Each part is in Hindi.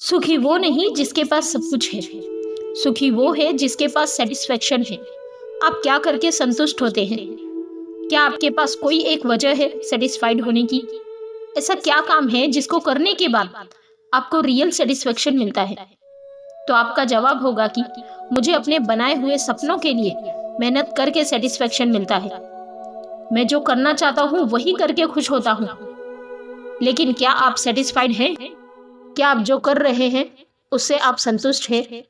सुखी वो नहीं जिसके पास सब कुछ है। सुखी वो है जिसके पास सेटिस्फेक्शन है। आप क्या करके संतुष्ट होते हैं? क्या आपके पास कोई एक वजह है सेटिस्फाइड होने की? ऐसा क्या काम है जिसको करने के बाद आपको रियल सेटिस्फेक्शन मिलता है? तो आपका जवाब होगा कि मुझे अपने बनाए हुए सपनों के लिए मेहनत करके सेटिस्फेक्शन मिलता है। मैं जो करना चाहता हूँ वही करके खुश होता हूँ। लेकिन क्या आप सेटिस्फाइड हैं? क्या आप जो कर रहे हैं उससे आप संतुष्ट हैं?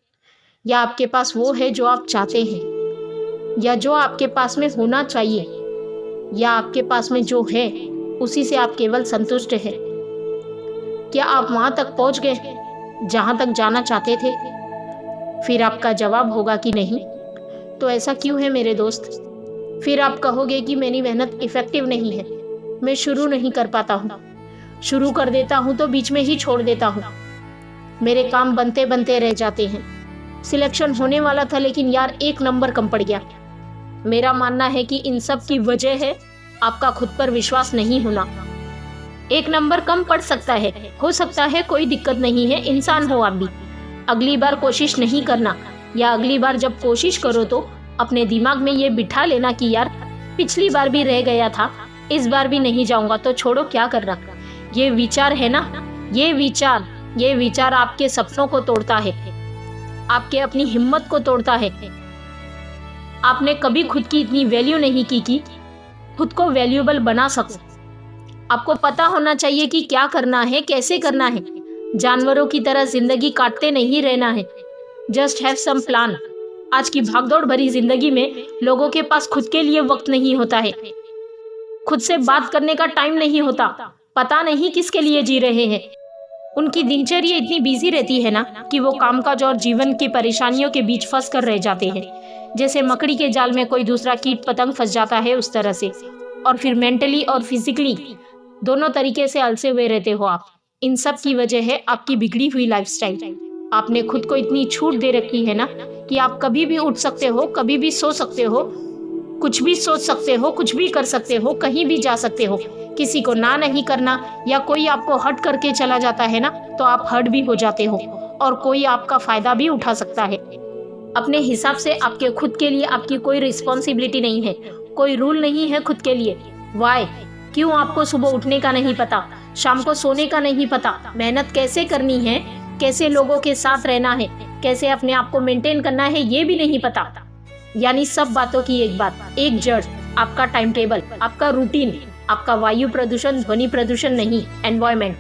या आपके पास वो है जो आप चाहते हैं, या जो आपके पास में होना चाहिए, या आपके पास में जो है उसी से आप केवल संतुष्ट हैं? क्या आप वहां तक पहुंच गए जहां तक जाना चाहते थे? फिर आपका जवाब होगा कि नहीं। तो ऐसा क्यों है मेरे दोस्त? फिर आप कहोगे कि मेरी मेहनत इफेक्टिव नहीं है, मैं शुरू नहीं कर पाता हूँ, शुरू कर देता हूँ तो बीच में ही छोड़ देता हूँ, मेरे काम बनते बनते रह जाते हैं, सिलेक्शन होने वाला था लेकिन यार एक नंबर कम पड़ गया। मेरा मानना है कि इन सब की वजह है आपका खुद पर विश्वास नहीं होना। एक नंबर कम पड़ सकता है, हो सकता है, कोई दिक्कत नहीं है, इंसान हो आप भी। अगली बार कोशिश नहीं करना, या अगली बार जब कोशिश करो तो अपने दिमाग में ये बिठा लेना कि यार पिछली बार भी रह गया था, इस बार भी नहीं जाऊंगा तो छोड़ो, क्या करना। ये विचार है ना, ये विचार आपके सपनों को तोड़ता है, आपके अपनी हिम्मत को तोड़ता है। आपने कभी खुद की इतनी वैल्यू नहीं की कि खुद को वैल्यूएबल बना सको। आपको पता होना चाहिए कि क्या करना है, कैसे करना है। जानवरों की तरह जिंदगी काटते नहीं रहना है। Just have some plan. आज की भागदौड़ भरी जिंदगी में लोगों के पास खुद के लिए वक्त नहीं होता है, खुद से बात करने का टाइम नहीं होता, पता नहीं किसके लिए जी रहे हैं। उनकी दिनचर्या इतनी बिजी रहती है ना कि वो कामकाज और जीवन की परेशानियों के बीच फंस कर रह जाते हैं, जैसे मकड़ी के जाल में कोई दूसरा कीट पतंग फंस जाता है उस तरह से। और फिर मेंटली और फिजिकली दोनों तरीके से अलसे हुए रहते हो आप। इन सब की वजह है आपकी बिगड़ी हुई लाइफस्टाइल। आपने खुद को इतनी छूट दे रखी है ना कि आप कभी भी उठ सकते हो, कभी भी सो सकते हो, कुछ भी सोच सकते हो, कुछ भी कर सकते हो, कहीं भी जा सकते हो। किसी को ना नहीं करना, या कोई आपको हर्ट करके चला जाता है ना तो आप हर्ट भी हो जाते हो, और कोई आपका फायदा भी उठा सकता है। अपने हिसाब से आपके खुद के लिए आपकी कोई रिस्पॉन्सिबिलिटी नहीं है, कोई रूल नहीं है खुद के लिए। वाई? क्यों आपको सुबह उठने का नहीं पता, शाम को सोने का नहीं पता, मेहनत कैसे करनी है, कैसे लोगों के साथ रहना है, कैसे अपने आप को मेंटेन करना है, ये भी नहीं पता। यानी सब बातों की एक बात, एक जड़, आपका टाइम टेबल, आपका रूटीन, आपका वायु प्रदूषण, ध्वनि प्रदूषण नहीं, एनवायरमेंट।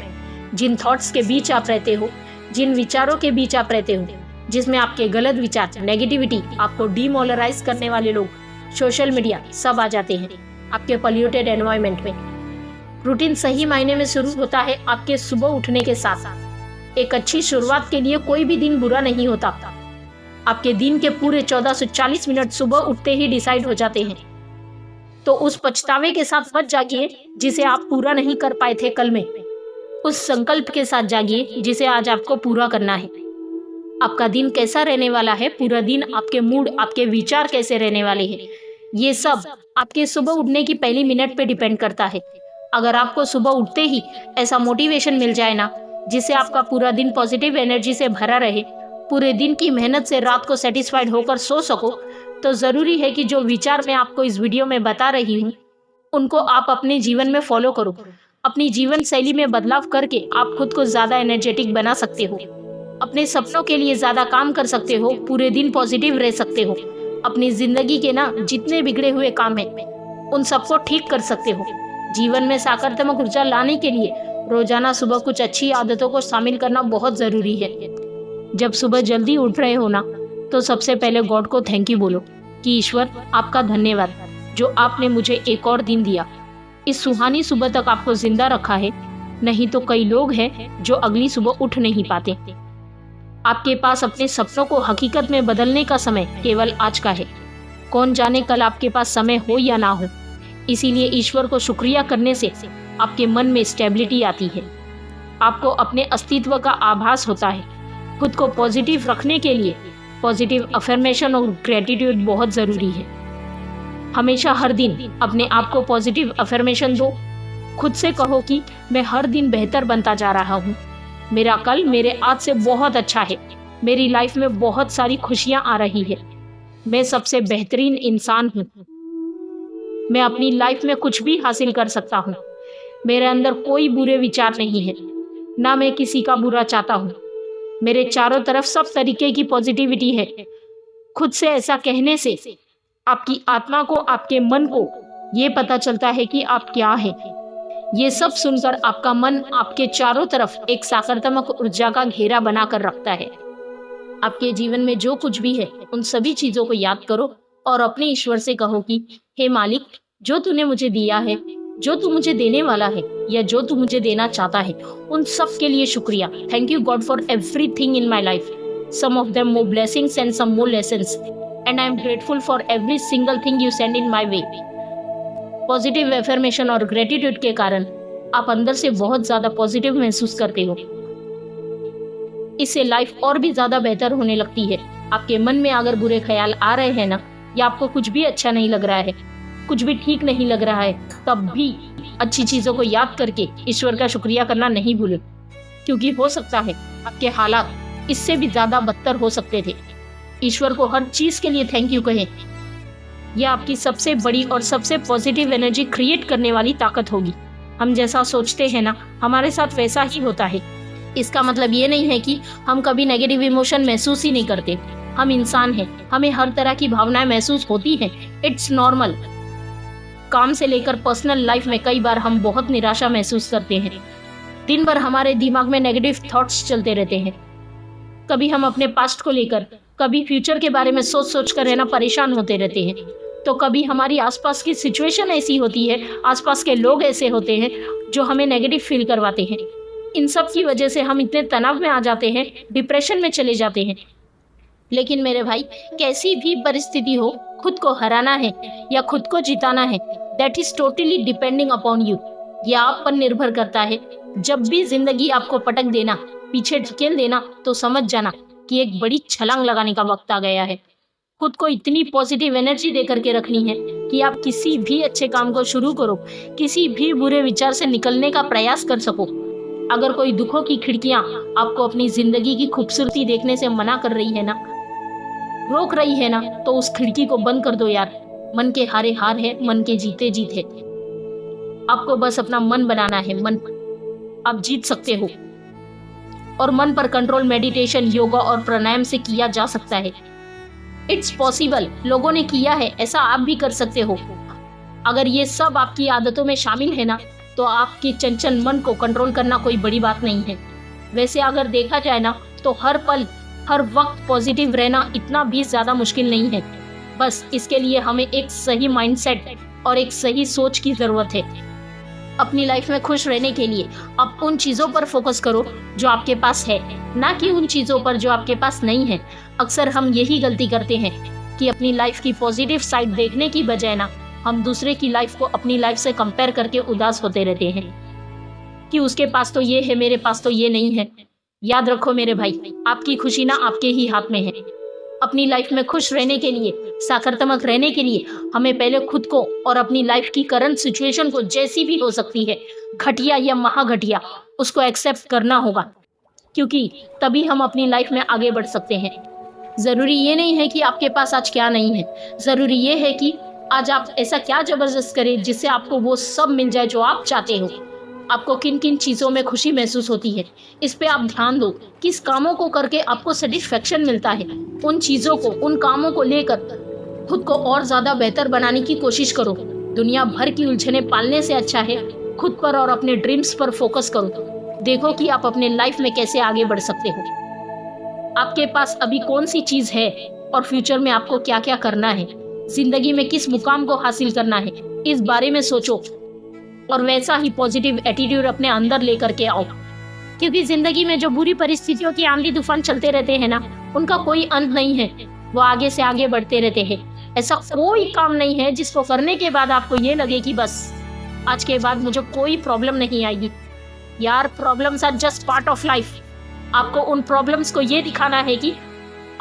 जिन थॉट्स के बीच आप रहते हो, जिन विचारों के बीच आप रहते हो, जिसमें आपके गलत विचार, नेगेटिविटी, आपको डीमोरलाइज करने वाले लोग, सोशल मीडिया, सब आ जाते हैं आपके पॉल्यूटेड एनवायरमेंट में। रूटीन सही मायने में शुरू होता है आपके सुबह उठने के साथ। एक अच्छी शुरुआत के लिए कोई भी दिन बुरा नहीं होता। आपके दिन के पूरे 1440 मिनट सुबह उठते ही डिसाइड हो जाते हैं। तो उस पछतावे के साथ मत जागिए जिसे आप पूरा नहीं कर पाए थे कल में। उस संकल्प के साथ जागिए जिसे आज आपको पूरा करना है। आपका दिन कैसा रहने वाला है, पूरा दिन आपके मूड, आपके विचार कैसे रहने वाले हैं, ये सब आपके सुबह उठने की पहली मिनट पे डिपेंड करता है। अगर आपको सुबह उठते ही ऐसा मोटिवेशन मिल जाए ना जिससे आपका पूरा दिन पॉजिटिव एनर्जी से भरा रहे, पूरे दिन की मेहनत से रात को सेटिस्फाइड होकर सो सको, तो जरूरी है कि जो विचार मैं आपको इस वीडियो में बता रही हूँ उनको आप अपने जीवन में फॉलो करो। अपनी जीवन शैली में बदलाव करके आप खुद को ज्यादा एनर्जेटिक बना सकते हो, अपने सपनों के लिए ज्यादा काम कर सकते हो, पूरे दिन पॉजिटिव रह सकते हो, अपनी जिंदगी के ना जितने बिगड़े हुए काम हैं उन सबको ठीक कर सकते हो। जीवन में सकारात्मक ऊर्जा लाने के लिए रोजाना सुबह कुछ अच्छी आदतों को शामिल करना बहुत जरूरी है। जब सुबह जल्दी उठ रहे हो ना तो सबसे पहले गॉड को थैंक यू बोलो कि ईश्वर आपका धन्यवाद जो आपने मुझे एक और दिन दिया, इस सुहानी सुबह तक आपको जिंदा रखा है। नहीं तो कई लोग हैं जो अगली सुबह उठ नहीं पाते। आपके पास अपने सपनों को हकीकत में बदलने का समय केवल आज का है। कौन जाने कल आपके पास समय हो या ना हो। इसीलिए ईश्वर को शुक्रिया करने से आपके मन में स्टेबिलिटी आती है, आपको अपने अस्तित्व का आभास होता है। खुद को पॉजिटिव रखने के लिए पॉजिटिव अफर्मेशन और ग्रेटिट्यूड बहुत ज़रूरी है। हमेशा हर दिन अपने आप को पॉजिटिव अफर्मेशन दो। खुद से कहो कि मैं हर दिन बेहतर बनता जा रहा हूँ, मेरा कल मेरे आज से बहुत अच्छा है। मेरी लाइफ में बहुत सारी खुशियां आ रही है। मैं सबसे बेहतरीन इंसान हूँ। मैं अपनी लाइफ में कुछ भी हासिल कर सकता हूँ। मेरे अंदर कोई बुरे विचार नहीं है, ना मैं किसी का बुरा चाहता हूँ। मेरे चारों तरफ सब तरीके की पॉजिटिविटी है। खुद से ऐसा कहने से आपकी आत्मा को, आपके मन को ये पता चलता है कि आप क्या है। ये सब सुनकर आपका मन आपके चारों तरफ एक सकारात्मक ऊर्जा का घेरा बनाकर रखता है। आपके जीवन में जो कुछ भी है उन सभी चीजों को याद करो और अपने ईश्वर से कहो कि हे मालिक, जो तूने मुझे दिया है, जो तू मुझे देने वाला है या जो तू मुझे देना चाहता है, उन सब के लिए शुक्रिया। Thank you God for everything in my life, some of them more blessings and some more lessons, and I am grateful for every single thing you send in my way. Positive affirmation और ग्रेटिट्यूड के कारण आप अंदर से बहुत ज्यादा पॉजिटिव महसूस करते हो। इससे लाइफ और भी ज्यादा बेहतर होने लगती है। आपके मन में अगर बुरे ख्याल आ रहे हैं ना, या आपको कुछ भी अच्छा नहीं लग रहा है, कुछ भी ठीक नहीं लग रहा है, तब भी अच्छी चीजों को याद करके ईश्वर का शुक्रिया करना नहीं भूलें, क्योंकि हो सकता है आपके हालात इससे भी ज्यादा बदतर हो सकते थे। ईश्वर को हर चीज के लिए थैंक यू कहें। यह आपकी सबसे बड़ी और सबसे पॉजिटिव एनर्जी क्रिएट करने वाली ताकत होगी। हम जैसा सोचते हैं ना, हमारे साथ वैसा ही होता है। इसका मतलब ये नहीं है कि हम कभी नेगेटिव इमोशन महसूस ही नहीं करते। हम इंसान हैं, हमें हर तरह की भावनाएं महसूस होती हैं। It's normal. काम से लेकर पर्सनल लाइफ में कई बार हम बहुत निराशा महसूस करते हैं। दिन भर हमारे दिमाग में नेगेटिव थॉट्स चलते रहते हैं। कभी हम अपने पास्ट को लेकर, कभी फ्यूचर के बारे में सोच सोच कर रहना परेशान होते रहते हैं। तो कभी हमारी आसपास की सिचुएशन ऐसी होती है, आसपास के लोग ऐसे होते हैं जो हमें नेगेटिव फील करवाते हैं। इन सब की वजह से हम इतने तनाव में आ जाते हैं, डिप्रेशन में चले जाते हैं। लेकिन मेरे भाई, कैसी भी परिस्थिति हो, खुद को हराना है या खुद को जिताना है, that is totally depending upon you. यह आप पर निर्भर करता है। जब भी जिंदगी आपको पटक देना, पीछे ढकेल देना, तो समझ जाना कि एक बड़ी छलांग लगाने का वक्त आ गया है। खुद को इतनी पॉजिटिव एनर्जी दे करके रखनी है कि आप किसी भी अच्छे काम को शुरू करो, किसी भी बुरे विचार से निकलने का प्रयास कर सको। अगर कोई दुखों की खिड़कियां आपको अपनी जिंदगी की खूबसूरती देखने से मना कर रही है ना, रोक रही है ना, तो उस खिड़की को बंद कर दो यार। मन के हारे हार है, मन के जीते जीत है। आपको बस अपना मन बनाना है। मन आप जीत सकते हो। और मन पर कंट्रोल मेडिटेशन, योगा और प्राणायाम से किया जा सकता है। It's possible. लोगों ने किया है, ऐसा आप भी कर सकते हो। अगर ये सब आपकी आदतों में शामिल है ना, तो आपके चंचल मन को कंट्रोल करना कोई बड़ी बात नहीं है। वैसे अगर देखा जाए ना, तो हर पल हर वक्त पॉजिटिव रहना इतना भी ज्यादा मुश्किल नहीं है। बस इसके लिए हमें एक सही माइंडसेट और एक सही सोच की जरूरत है। अपनी लाइफ में खुश रहने के लिए आप उन चीजों पर फोकस करो जो आपके पास है, ना कि उन चीजों पर जो आपके पास नहीं है। अक्सर हम यही गलती करते हैं कि अपनी लाइफ की पॉजिटिव साइड देखने की बजाय ना, हम दूसरे की लाइफ को अपनी लाइफ से कंपेयर करके उदास होते रहते हैं कि उसके पास तो ये है, मेरे पास तो ये नहीं है। याद रखो मेरे भाई, आपकी खुशी ना आपके ही हाथ में है। अपनी लाइफ में खुश रहने के लिए, सकारात्मक रहने के लिए हमें पहले खुद को और अपनी लाइफ की करंट सिचुएशन को, जैसी भी हो सकती है, घटिया या महाघटिया, उसको एक्सेप्ट करना होगा, क्योंकि तभी हम अपनी लाइफ में आगे बढ़ सकते हैं। ज़रूरी ये नहीं है कि आपके पास आज क्या नहीं है, ज़रूरी ये है कि आज आप ऐसा क्या ज़बरदस्त करें जिससे आपको वो सब मिल जाए जो आप चाहते हो। आपको किन किन चीज़ों में खुशी महसूस होती है, इस पे आप ध्यान दो। किस कामों को करके आपको सेटिस्फेक्शन मिलता है, उन चीज़ों को, उन कामों को लेकर खुद को और ज़्यादा बेहतर बनाने की कोशिश करो। दुनिया भर की उलझने पालने से अच्छा है खुद पर और अपने ड्रीम्स पर फोकस करो। देखो कि आप अपने लाइफ में कैसे आगे बढ़ सकते हो। आपके पास अभी कौन सी चीज़ है और फ्यूचर में आपको क्या क्या करना है, जिंदगी में किस मुकाम को हासिल करना है, इस बारे में सोचो और वैसा ही पॉजिटिव एटीट्यूड अपने अंदर लेकर के आओ। क्योंकि जिंदगी में जो बुरी परिस्थितियों के आंधी तूफान चलते रहते हैं ना, उनका कोई अंत नहीं है। वो आगे से आगे बढ़ते रहते हैं। ऐसा कोई काम नहीं है जिसको करने के बाद आपको ये लगे कि बस आज के बाद मुझे कोई प्रॉब्लम नहीं आएगी। यार, problems are just part of life. आपको उन प्रॉब्लम्स को ये दिखाना है कि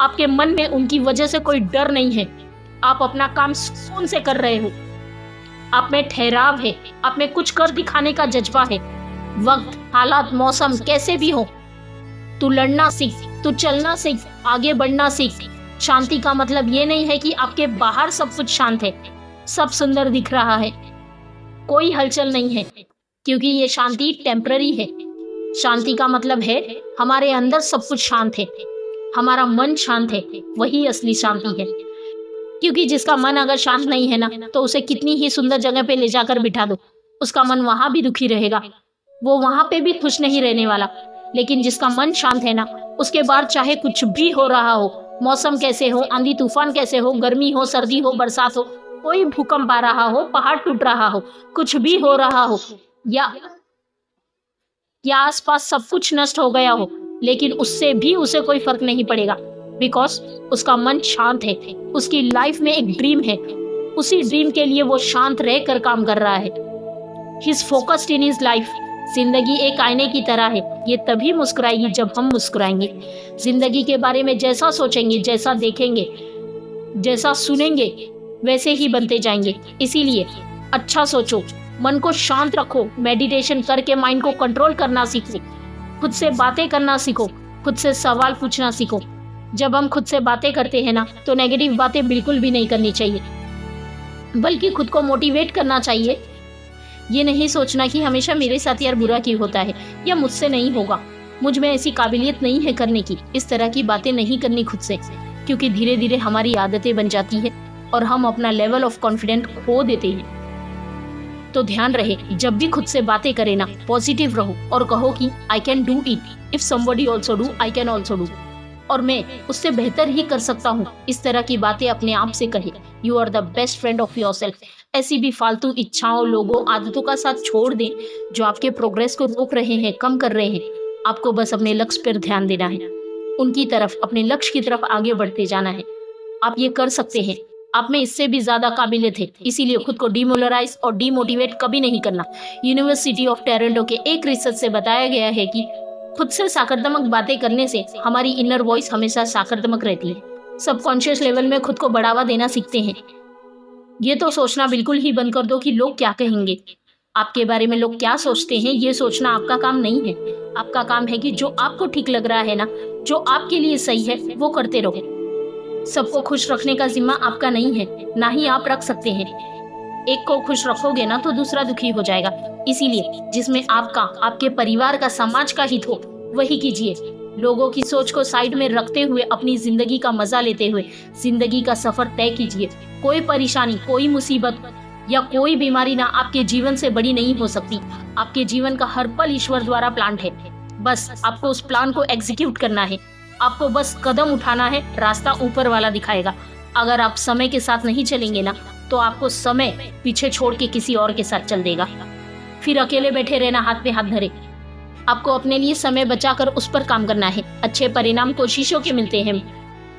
आपके मन में उनकी वजह से कोई डर नहीं है। आप अपना काम सुकून से कर रहे हो। आप में ठहराव है, आप में कुछ कर दिखाने का जज्बा है। वक्त, हालात, मौसम कैसे भी हो, तू लड़ना सीख, तू चलना सीख, आगे बढ़ना सीख। शांति का मतलब ये नहीं है कि आपके बाहर सब कुछ शांत है, सब सुंदर दिख रहा है, कोई हलचल नहीं है, क्योंकि ये शांति टेम्पररी है। शांति का मतलब है हमारे अंदर सब कुछ शांत है, हमारा मन शांत है, वही असली शांति है। क्योंकि जिसका मन अगर शांत नहीं है ना, तो उसे कितनी ही सुंदर जगह पे ले जाकर बिठा दो, उसका मन वहां भी दुखी रहेगा, वो वहां पे भी खुश नहीं रहने वाला। लेकिन जिसका मन शांत है ना, उसके बाद चाहे कुछ भी हो रहा हो, मौसम कैसे हो, आंधी तूफान कैसे हो, गर्मी हो, सर्दी हो, बरसात हो, कोई भूकंप आ रहा हो, पहाड़ टूट रहा हो, कुछ भी हो रहा हो, या आसपास सब कुछ नष्ट हो गया हो, लेकिन उससे भी उसे कोई फर्क नहीं पड़ेगा, बिकॉज उसका मन शांत है। उसकी लाइफ में एक ड्रीम है, उसी ड्रीम के लिए वो शांत रहकर काम कर रहा है। He is focused in his life. जिंदगी एक आईने की तरह है, ये तभी मुस्कुराएगी जब हम मुस्कुराएंगे। जिंदगी के बारे में जैसा सोचेंगे, जैसा देखेंगे, जैसा सुनेंगे, वैसे ही बनते जाएंगे। इसीलिए अच्छा सोचो, मन को शांत रखो, मेडिटेशन करके माइंड को कंट्रोल करना सीखो, खुद से बातें करना सीखो, खुद से सवाल पूछना सीखो। जब हम खुद से बातें करते हैं ना, तो नेगेटिव बातें बिल्कुल भी नहीं करनी चाहिए, बल्कि खुद को मोटिवेट करना चाहिए। ये नहीं सोचना कि हमेशा मेरे साथ यार बुरा क्यों होता है, या मुझसे नहीं होगा, मुझ में ऐसी काबिलियत नहीं है करने की। इस तरह की बातें नहीं करनी खुद से, क्योंकि धीरे धीरे हमारी आदतें बन जाती है और हम अपना लेवल ऑफ कॉन्फिडेंस खो देते हैं। तो ध्यान रहे, जब भी खुद से बातें करें ना, पॉजिटिव रहो और कहो कि I can do it, if somebody also do, I can also do, और मैं उससे बेहतर ही कर सकता हूँ। इस तरह की बातें अपने आप से कहे। You are the best friend of yourself. ऐसी भी फालतू इच्छाओं, लोगों, आदतों का साथ छोड़ दें जो आपके प्रोग्रेस को रोक रहे हैं, कम कर रहे हैं। आपको बस अपने लक्ष्य पर ध्यान देना है, उनकी तरफ, अपने लक्ष्य की तरफ आगे बढ़ते जाना है। आप ये कर सकते हैं, आप में इससे भी ज्यादा काबिलियत है। इसीलिए खुद को डिमोरलाइज और डिमोटिवेट कभी नहीं करना। यूनिवर्सिटी ऑफ टोरंटो के एक रिसर्च से बताया गया है कि खुद से सकारात्मक बातें करने से हमारी इनर वॉइस हमेशा सकारात्मक रहती है। सबकॉन्शियस लेवल में खुद को बढ़ावा देना सीखते हैं। ये तो सोचना बिल्कुल ही बंद कर दो कि लोग क्या कहेंगे, आपके बारे में लोग क्या सोचते हैं। ये सोचना आपका काम नहीं है। आपका काम है कि जो आपको ठीक लग रहा है ना, जो आपके लिए सही है, वो करते रहो। सबको खुश रखने का जिम्मा आपका नहीं है, ना ही आप रख सकते हैं। एक को खुश रखोगे ना, तो दूसरा दुखी हो जाएगा। इसीलिए जिसमें आपका, आपके परिवार का, समाज का हित हो, वही कीजिए। लोगों की सोच को साइड में रखते हुए अपनी जिंदगी का मजा लेते हुए जिंदगी का सफर तय कीजिए। कोई परेशानी, कोई मुसीबत या कोई बीमारी ना आपके जीवन से बड़ी नहीं हो सकती। आपके जीवन का हर पल ईश्वर द्वारा प्लान है। बस आपको उस प्लान को एग्जीक्यूट करना है। आपको बस कदम उठाना है, रास्ता ऊपर वाला दिखाएगा। अगर आप समय के साथ नहीं चलेंगे ना, तो आपको समय पीछे छोड़ के किसी और के साथ चल देगा। फिर अकेले बैठे रहना हाथ पे हाथ धरे। आपको अपने लिए समय बचाकर उस पर काम करना है। अच्छे परिणाम कोशिशों के मिलते हैं,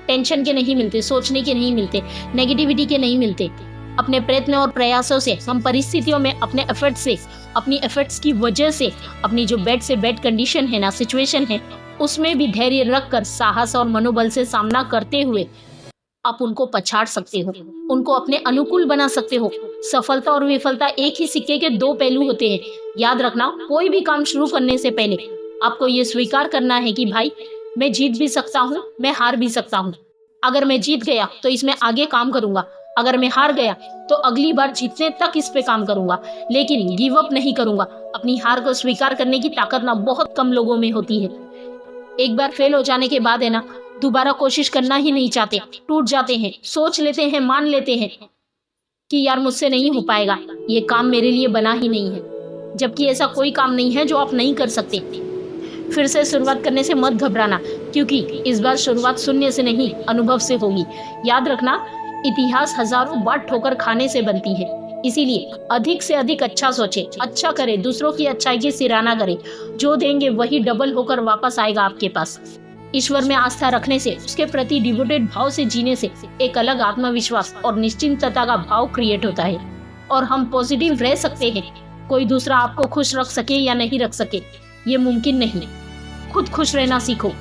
टेंशन के नहीं मिलते, सोचने के नहीं मिलते, नेगेटिविटी के नहीं मिलते। अपने प्रयत्न और प्रयासों से हम परिस्थितियों में अपने एफर्ट से, अपनी एफर्ट्स की वजह से अपनी जो बेड से बेड कंडीशन है ना, सिचुएशन है, उसमें भी धैर्य रखकर साहस और मनोबल से सामना करते हुए आप उनको पछाड़ सकते हो, उनको अपने अनुकूल बना सकते हो। सफलता और विफलता एक ही सिक्के के दो पहलू होते हैं। याद रखना, कोई भी काम शुरू करने से पहले आपको ये स्वीकार करना है कि भाई, मैं जीत भी सकता हूँ, मैं हार भी सकता हूँ। अगर मैं जीत गया तो इसमें आगे काम करूंगा, अगर मैं हार गया तो अगली बार जीतने तक इस पे काम करूंगा, लेकिन गिव अप नहीं करूंगा। अपनी हार को स्वीकार करने की ताकत ना बहुत कम लोगों में होती है। एक बार फेल हो जाने के बाद है ना, दोबारा कोशिश करना ही नहीं चाहते, टूट जाते हैं, सोच लेते हैं, मान लेते हैं कि यार मुझसे नहीं हो पाएगा, ये काम मेरे लिए बना ही नहीं है। जबकि ऐसा कोई काम नहीं है जो आप नहीं कर सकते। फिर से शुरुआत करने से मत घबराना, क्योंकि इस बार शुरुआत शून्य से नहीं, अनुभव से होगी। याद रखना, इतिहास हजारों बार ठोकर खाने से बनती है। इसीलिए अधिक से अधिक अच्छा सोचे, अच्छा करे, दूसरों की अच्छाई की सराहना करे। जो देंगे वही डबल होकर वापस आएगा आपके पास। ईश्वर में आस्था रखने से, उसके प्रति डिवोटेड भाव से जीने से एक अलग आत्मविश्वास और निश्चिंतता का भाव क्रिएट होता है और हम पॉजिटिव रह सकते हैं। कोई दूसरा आपको खुश रख सके या नहीं रख सके, ये मुमकिन नहीं। खुद खुश रहना सीखो।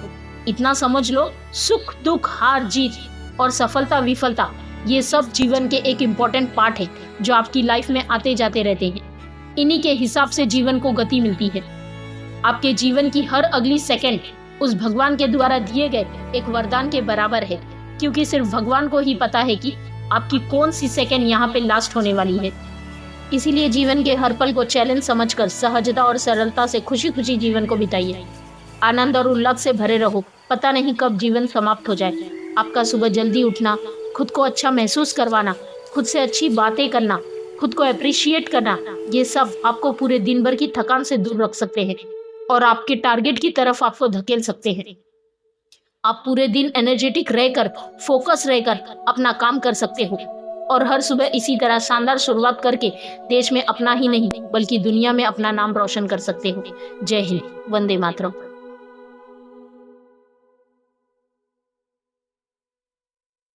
इतना समझ लो, सुख दुख, हार जीत और सफलता विफलता, ये सब जीवन के एक इम्पोर्टेंट पार्ट है जो आपकी लाइफ में आते जाते रहते हैं। इन्हीं के हिसाब से जीवन को गति मिलती है। आपके जीवन की हर अगली सेकंड उस भगवान के द्वारा दिए गए एक वरदान के बराबर है, क्योंकि सिर्फ भगवान को ही पता है कि आपकी कौन सी सेकंड यहाँ पे लास्ट होने वाली है। इसीलिए जीवन के हर पल को चैलेंज समझकर सहजता और सरलता से खुशी खुशी जीवन को बिताइए। आनंद और उल्लास से भरे रहो, पता नहीं कब जीवन समाप्त हो जाए। आपका सुबह जल्दी उठना, खुद को अच्छा महसूस करवाना, खुद से अच्छी बातें करना, खुद को अप्रिशिएट करना, ये सब आपको पूरे दिन भर की थकान से दूर रख सकते हैं और आपके टारगेट की तरफ आपको धकेल सकते हैं। आप पूरे दिन एनर्जेटिक रहकर, फोकस रहकर अपना काम कर सकते हो और हर सुबह इसी तरह शानदार शुरुआत करके देश में अपना ही नहीं बल्कि दुनिया में अपना नाम रोशन कर सकते हो। जय हिंद, वंदे मातरम।